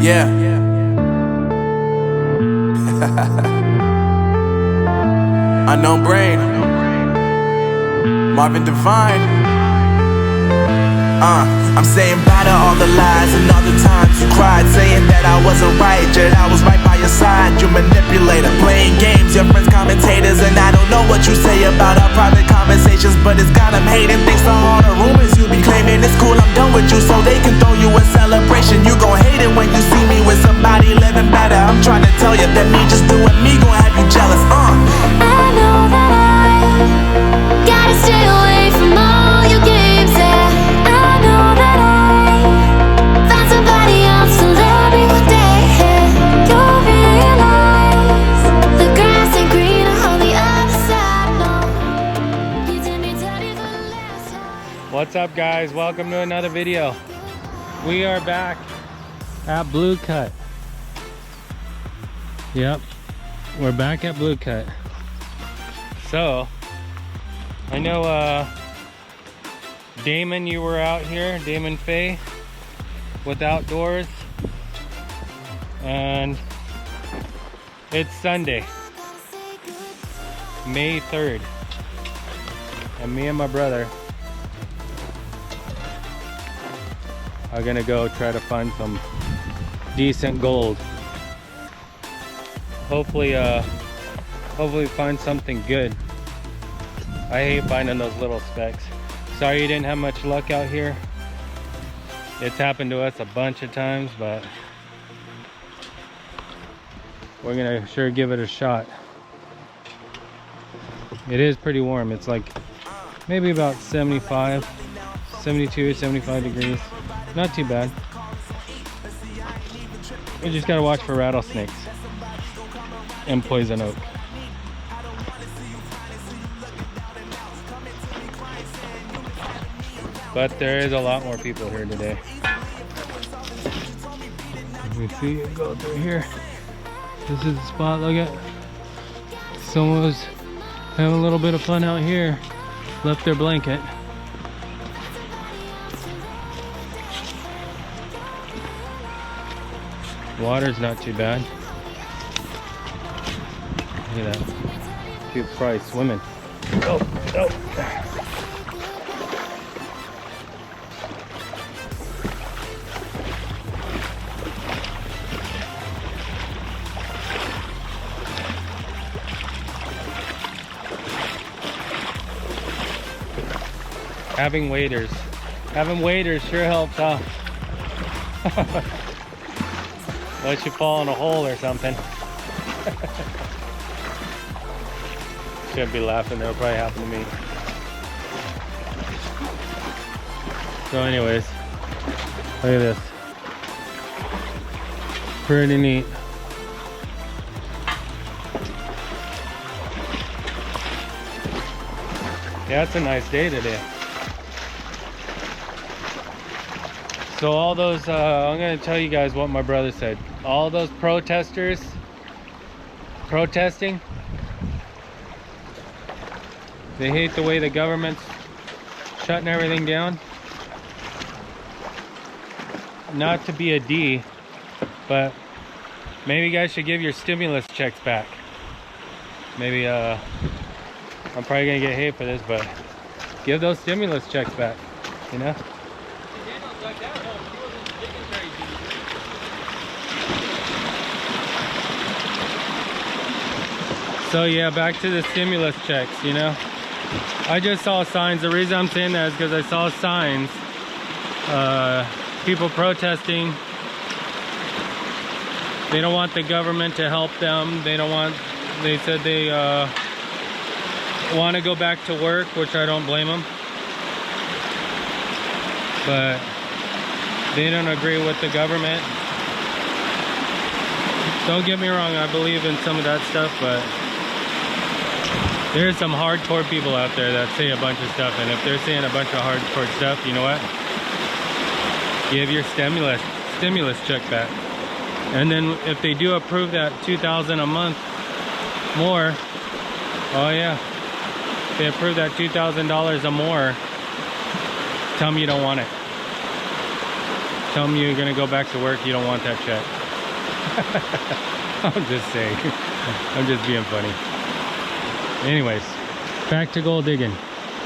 Yeah. Unknown Brain, Marvin Divine. I'm saying bye to all the lies and all the times you cried, saying that I wasn't right, yet I was right by your side. You manipulator, playing games, your friends commentators, and I don't know what you say about our private conversations, but it's got them hating. Thanks to all the rumors you be claiming. It's cool, I'm done with you, so they can throw you a celebration. You gon' hate it when you see me with somebody living better. I'm trying to tell you that me just doing me gon' have you jealous. I know that I gotta stay away from all your games, yeah. I know that I found somebody else to love me one day, yeah. You'll realize the grass ain't greener on the other side, no. You did me dirty for the last time. What's up, guys? Welcome to another video. We are back at Bluecut. Yep, we're back at Bluecut. So I know Damon, you were out here, Damon Faye, with outdoors, and it's Sunday, May 3rd, and me and my brother are gonna go try to find some decent gold. Hopefully find something good. I hate finding those little specks. Sorry you didn't have much luck out here. It's happened to us a bunch of times, but we're gonna sure give it a shot. It is pretty warm. It's like maybe about 75, 72, 75 degrees. Not too bad. We just gotta watch for rattlesnakes and poison oak. But there is a lot more people here today. Let me see it go through here. This is the spot. Look at, someone was having a little bit of fun out here. Left their blanket. Water's not too bad. Look at that. People probably swimming. Oh, oh. Having waders sure helps, huh? Unless you fall in a hole or something. Shouldn't be laughing, that'll probably happen to me. So anyways, look at this. Pretty neat. Yeah, it's a nice day today. So all those, I'm gonna tell you guys what my brother said. All those protesters protesting, they hate the way the government's shutting everything down. Not to be a D, but maybe you guys should give your stimulus checks back. Maybe, I'm probably gonna get hate for this, but give those stimulus checks back, you know? So yeah, back to the stimulus checks, you know. I just saw signs. The reason I'm saying that is because I saw signs. People protesting. They don't want the government to help them. They said they want to go back to work, which I don't blame them. But they don't agree with the government. Don't get me wrong, I believe in some of that stuff, but there's some hardcore people out there that say a bunch of stuff, and if they're saying a bunch of hardcore stuff, you know what? Give your stimulus check back. And then if they do approve that $2,000 a month more, oh yeah, if they approve that $2,000 or more, tell them you don't want it. Tell them you're gonna go back to work, you don't want that check. I'm just saying. I'm just being funny. Anyways, back to gold digging.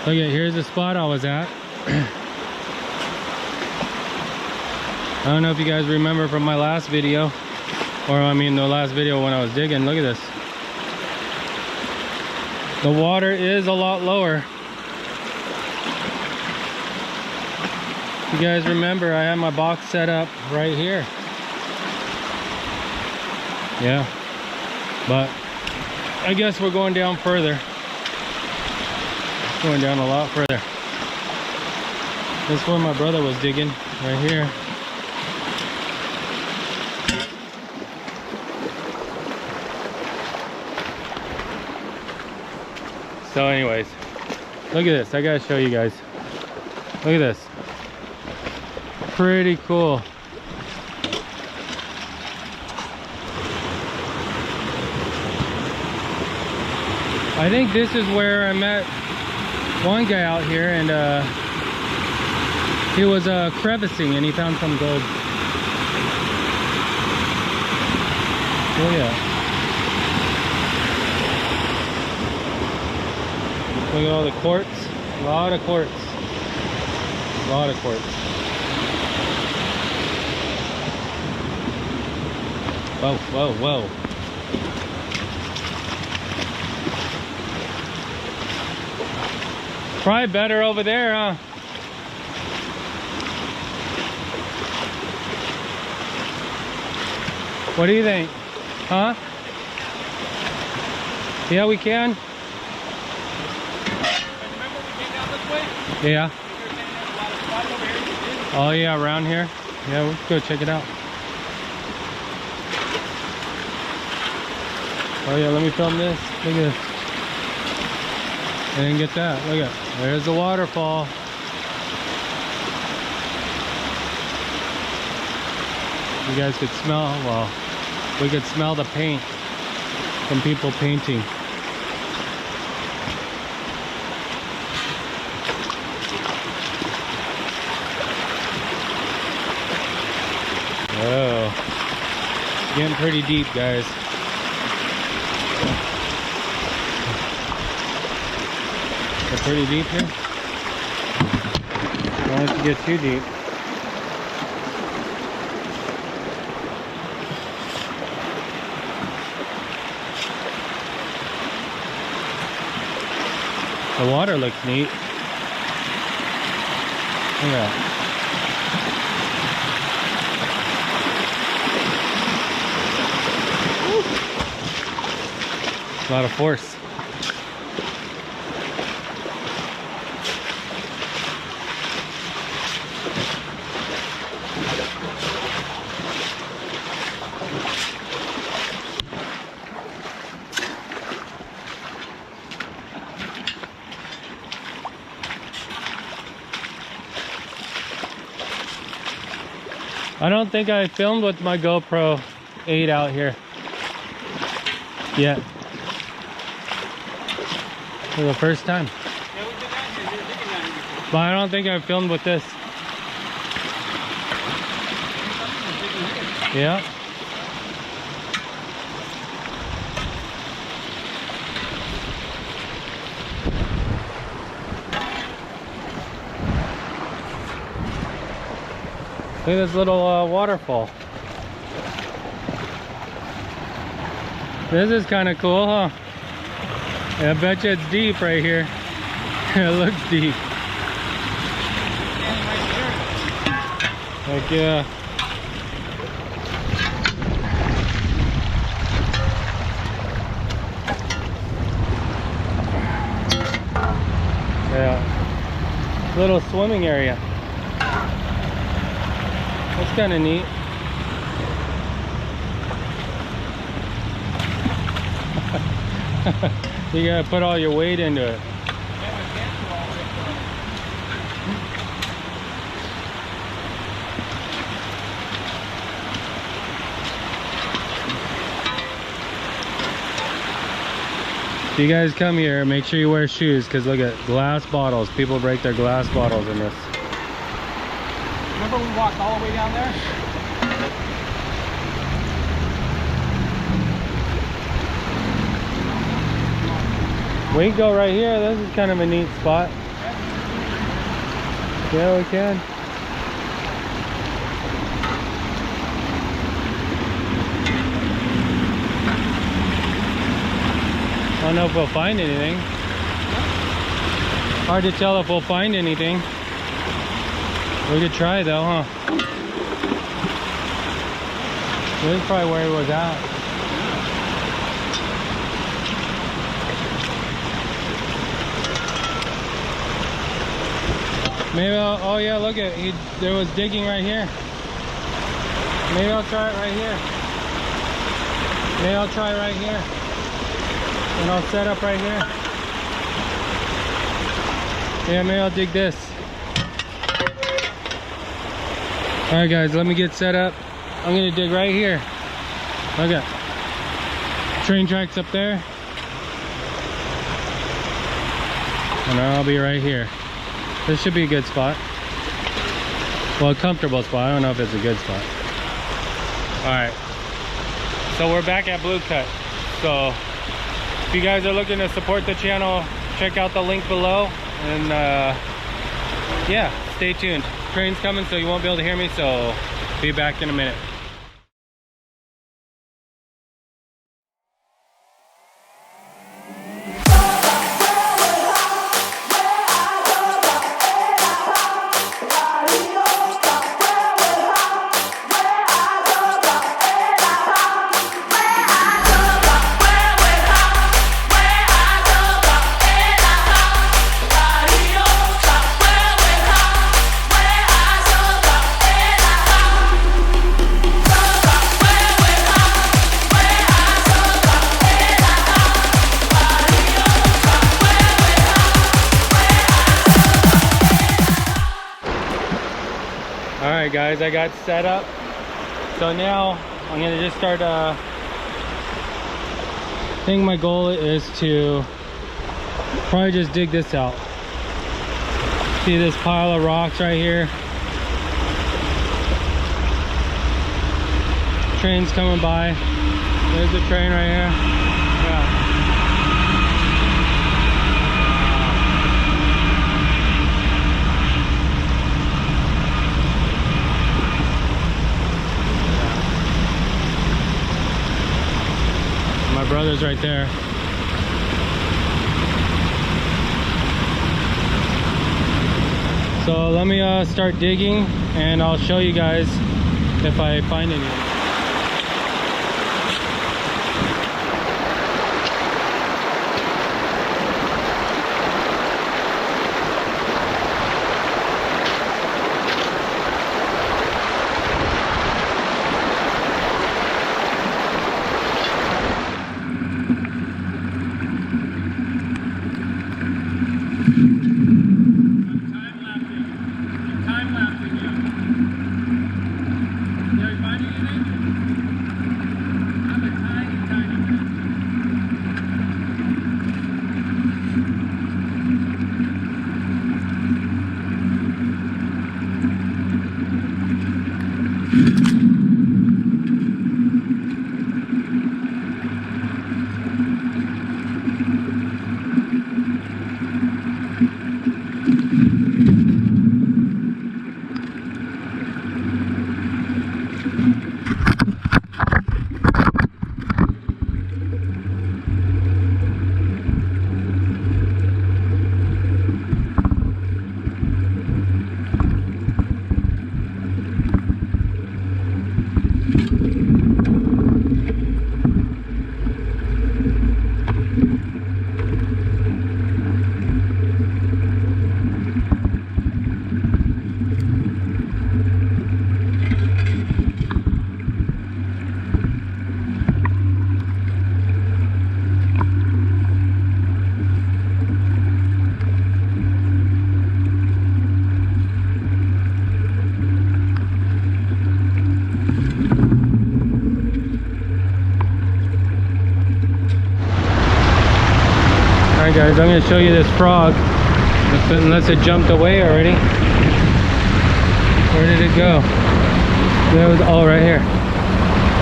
Look at, here's the spot I was at. I don't know if you guys remember from my last video, or I mean the last video when I was digging. Look at this. The water is a lot lower. You guys remember I had my box set up right here. Yeah, but I guess we're going down further. Going down a lot further. This is where my brother was digging, right here. So anyways, look at this. I gotta show you guys. Look at this. Pretty cool. I think this is where I met one guy out here, and he was crevicing and he found some gold. Oh yeah. Look at all the quartz. A lot of quartz. A lot of quartz. Whoa, whoa, whoa. Probably better over there, huh? What do you think? Huh? Yeah, we can. Remember we came down this way? Yeah. You were saying there's a lot of spots over here. Oh yeah, around here. Yeah, we'll go check it out. Oh yeah, let me film this. Look at this. I didn't get that. Look at, there's the waterfall. You guys could smell, well, we could smell the paint from people painting. Oh, getting pretty deep, guys. It's pretty deep here. Don't let you get too deep. The water looks neat. Look at that. A lot of force. I don't think I filmed with my GoPro 8 out here yet. For the first time. Yeah, we've been down here. You're digging down here before. But I don't think I filmed with this. Yeah. Look at this little waterfall. This is kind of cool, huh? Yeah, I bet you it's deep right here. It looks deep. Heck yeah. Yeah. Little swimming area. That's kind of neat. You gotta put all your weight into it. If you guys come here, make sure you wear shoes, because look at glass bottles. People break their glass bottles in this. Remember we walked all the way down there? We can go right here. This is kind of a neat spot. Yeah, we can. I don't know if we'll find anything. Hard to tell if we'll find anything. We could try though, huh? This is probably where he was at. Maybe I'll, oh yeah, look at there was digging right here. Maybe I'll try it right here. Maybe I'll try right here. And I'll set up right here. Yeah, maybe I'll dig this. Alright guys, let me get set up. I'm gonna dig right here. Okay. Train tracks up there. And I'll be right here. This should be a good spot. Well, a comfortable spot. I don't know if it's a good spot. Alright. So we're back at Bluecut. So if you guys are looking to support the channel, check out the link below. And yeah, stay tuned. Train's coming, so you won't be able to hear me, so be back in a minute. Alright guys, I got set up. So now I'm gonna just start I think my goal is to probably just dig this out. See this pile of rocks right here? Train's coming by. There's a train right here. Yeah. My brother's right there. So let me start digging and I'll show you guys if I find anything. Alright guys, I'm going to show you this frog. Unless it jumped away already. Where did it go? That was all right here.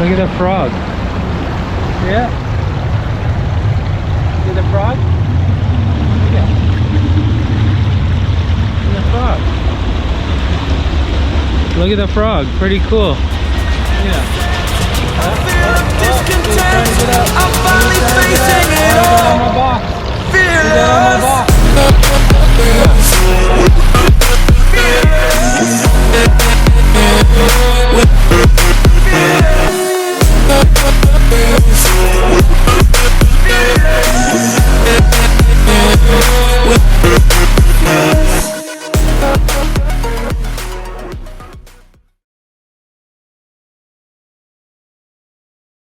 Look at the frog. Yeah. See the frog? Look at the frog. Pretty cool. Yeah. I'm finally facing it all. Fearless.